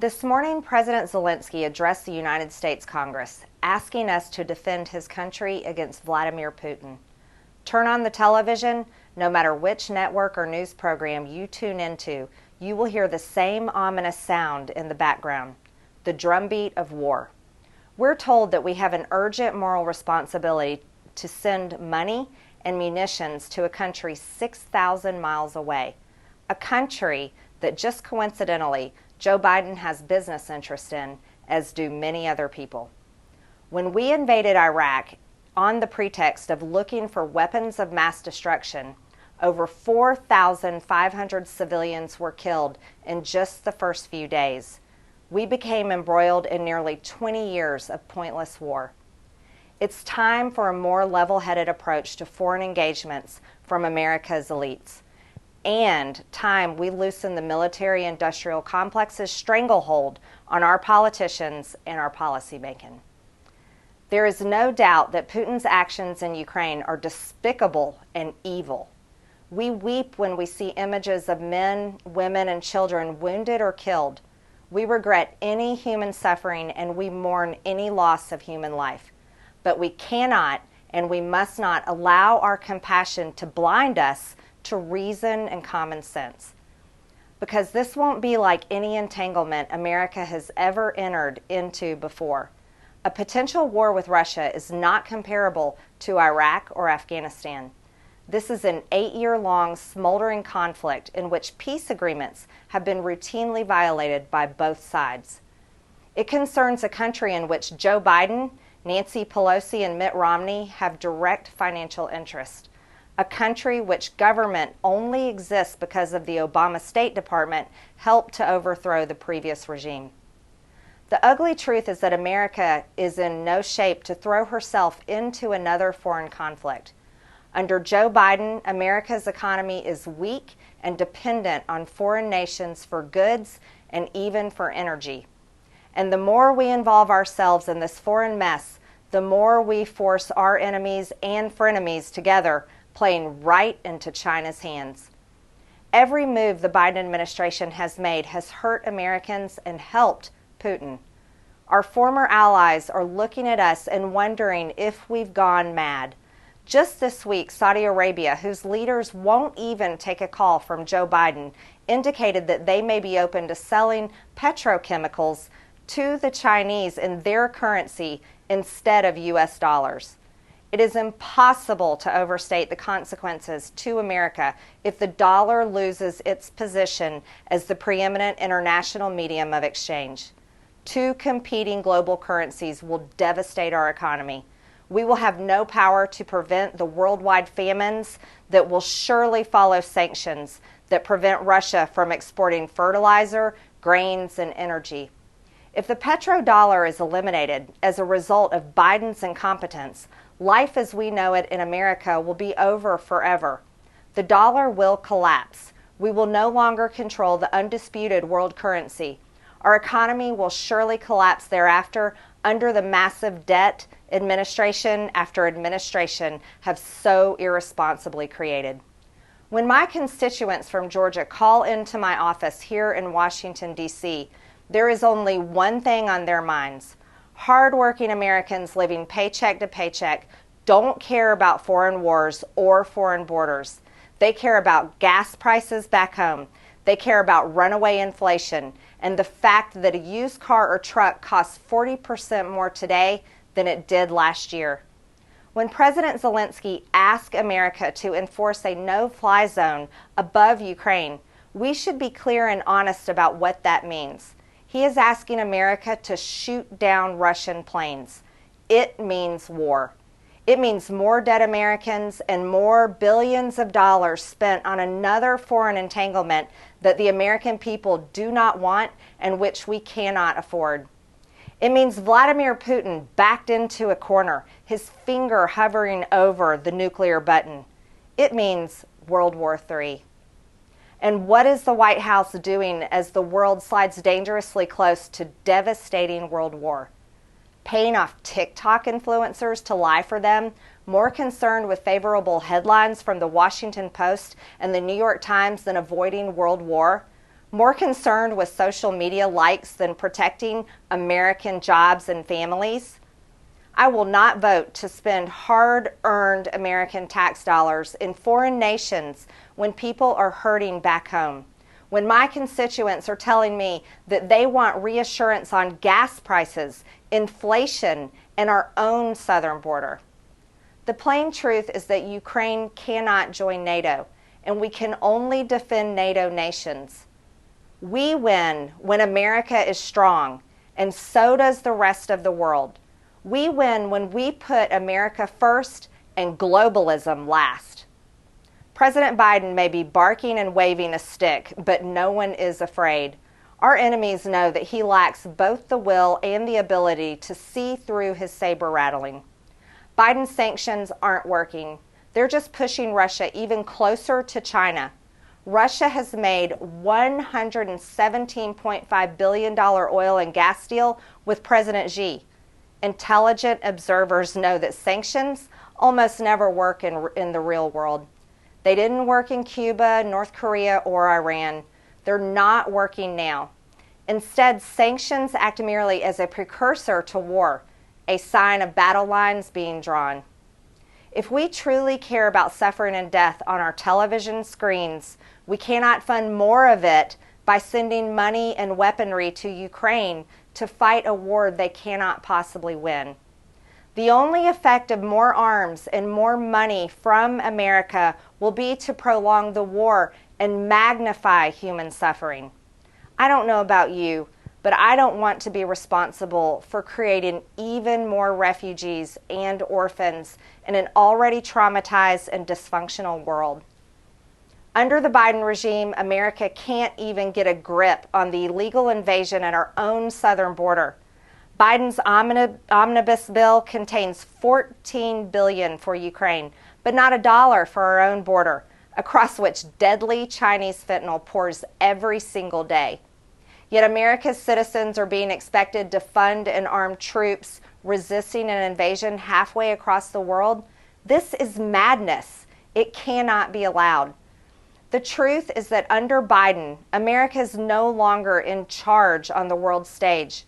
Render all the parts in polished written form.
This morning, President Zelensky addressed the United States Congress, asking us to defend his country against Vladimir Putin. Turn on the television, no matter which network or news program you tune into, you will hear the same ominous sound in the background, the drumbeat of war. We're told that we have an urgent moral responsibility to send money and munitions to a country 6,000 miles away, a country that just coincidentally Joe Biden has business interest in, as do many other people. When we invaded Iraq on the pretext of looking for weapons of mass destruction, over 4,500 civilians were killed in just the first few days. We became embroiled in nearly 20 years of pointless war. It's time for a more level-headed approach to foreign engagements from America's elites. And time we loosen the military-industrial complex's stranglehold on our politicians and our policymaking. There is no doubt that Putin's actions in Ukraine are despicable and evil. We weep when we see images of men, women, and children wounded or killed. We regret any human suffering and we mourn any loss of human life. But we cannot and we must not allow our compassion to blind us to reason and common sense. Because this won't be like any entanglement America has ever entered into before. A potential war with Russia is not comparable to Iraq or Afghanistan. This is an 8-year-long smoldering conflict in which peace agreements have been routinely violated by both sides. It concerns a country in which Joe Biden, Nancy Pelosi, and Mitt Romney have direct financial interest. A country which government only exists because of the Obama State Department helped to overthrow the previous regime. The ugly truth is that America is in no shape to throw herself into another foreign conflict. Under Joe Biden, America's economy is weak and dependent on foreign nations for goods and even for energy. And the more we involve ourselves in this foreign mess, the more we force our enemies and frenemies together, playing right into China's hands. Every move the Biden administration has made has hurt Americans and helped Putin. Our former allies are looking at us and wondering if we've gone mad. Just this week, Saudi Arabia, whose leaders won't even take a call from Joe Biden, indicated that they may be open to selling petrochemicals to the Chinese in their currency instead of U.S. dollars. It is impossible to overstate the consequences to America if the dollar loses its position as the preeminent international medium of exchange. Two competing global currencies will devastate our economy. We will have no power to prevent the worldwide famines that will surely follow sanctions that prevent Russia from exporting fertilizer, grains, and energy. If the petrodollar is eliminated as a result of Biden's incompetence, life as we know it in America will be over forever. The dollar will collapse. We will no longer control the undisputed world currency. Our economy will surely collapse thereafter under the massive debt administration after administration have so irresponsibly created. When my constituents from Georgia call into my office here in Washington, D.C., there is only one thing on their minds. Hardworking Americans living paycheck to paycheck don't care about foreign wars or foreign borders. They care about gas prices back home. They care about runaway inflation and the fact that a used car or truck costs 40% more today than it did last year. When President Zelensky asked America to enforce a no-fly zone above Ukraine, we should be clear and honest about what that means. He is asking America to shoot down Russian planes. It means war. It means more dead Americans and more billions of dollars spent on another foreign entanglement that the American people do not want and which we cannot afford. It means Vladimir Putin backed into a corner, his finger hovering over the nuclear button. It means World War III. And what is the White House doing as the world slides dangerously close to devastating world war? Paying off TikTok influencers to lie for them, more concerned with favorable headlines from the Washington Post and the New York Times than avoiding world war? More concerned with social media likes than protecting American jobs and families? I will not vote to spend hard-earned American tax dollars in foreign nations when people are hurting back home, when my constituents are telling me that they want reassurance on gas prices, inflation, and our own southern border. The plain truth is that Ukraine cannot join NATO, and we can only defend NATO nations. We win when America is strong, and so does the rest of the world. We win when we put America first and globalism last. President Biden may be barking and waving a stick, but no one is afraid. Our enemies know that he lacks both the will and the ability to see through his saber rattling. Biden's sanctions aren't working. They're just pushing Russia even closer to China. Russia has made $117.5 billion oil and gas deal with President Xi. Intelligent observers know that sanctions almost never work in the real world. They didn't work in Cuba, North Korea, or Iran. They're not working now. Instead, sanctions act merely as a precursor to war, a sign of battle lines being drawn. If we truly care about suffering and death on our television screens, we cannot fund more of it by sending money and weaponry to Ukraine to fight a war they cannot possibly win. The only effect of more arms and more money from America will be to prolong the war and magnify human suffering. I don't know about you, but I don't want to be responsible for creating even more refugees and orphans in an already traumatized and dysfunctional world. Under the Biden regime, America can't even get a grip on the illegal invasion at our own southern border. Biden's omnibus bill contains $14 billion for Ukraine, but not a dollar for our own border, across which deadly Chinese fentanyl pours every single day. Yet America's citizens are being expected to fund and arm troops resisting an invasion halfway across the world. This is madness. It cannot be allowed. The truth is that under Biden, America is no longer in charge on the world stage.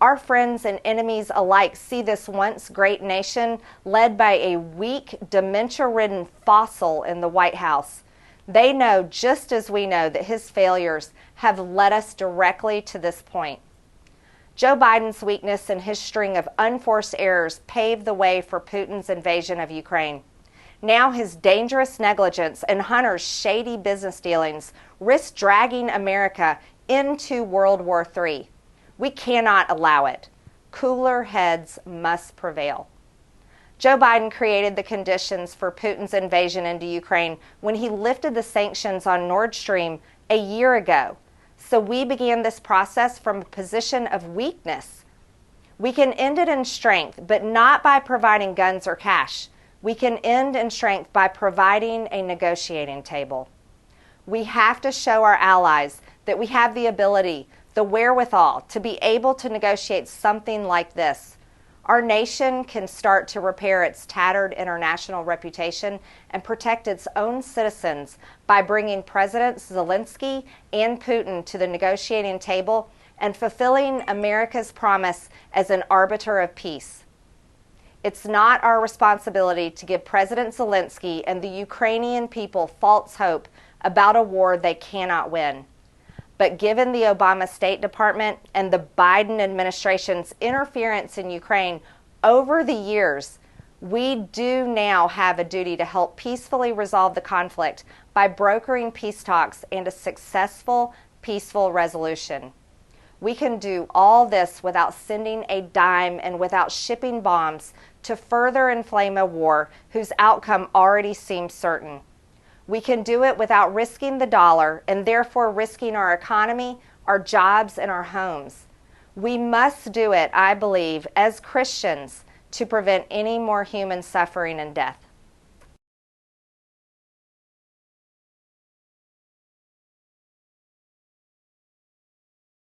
Our friends and enemies alike see this once great nation led by a weak, dementia-ridden fossil in the White House. They know, just as we know, that his failures have led us directly to this point. Joe Biden's weakness and his string of unforced errors paved the way for Putin's invasion of Ukraine. Now his dangerous negligence and Hunter's shady business dealings risk dragging America into World War III. We cannot allow it. Cooler heads must prevail. Joe Biden created the conditions for Putin's invasion into Ukraine when he lifted the sanctions on Nord Stream a year ago. So we began this process from a position of weakness. We can end it in strength, but not by providing guns or cash. We can end in strength by providing a negotiating table. We have to show our allies that we have the ability, the wherewithal, to be able to negotiate something like this. Our nation can start to repair its tattered international reputation and protect its own citizens by bringing Presidents Zelensky and Putin to the negotiating table and fulfilling America's promise as an arbiter of peace. It's not our responsibility to give President Zelensky and the Ukrainian people false hope about a war they cannot win. But given the Obama State Department and the Biden administration's interference in Ukraine over the years, we do now have a duty to help peacefully resolve the conflict by brokering peace talks and a successful, peaceful resolution. We can do all this without sending a dime and without shipping bombs to further inflame a war whose outcome already seems certain. We can do it without risking the dollar and therefore risking our economy, our jobs, and our homes. We must do it, I believe, as Christians to prevent any more human suffering and death.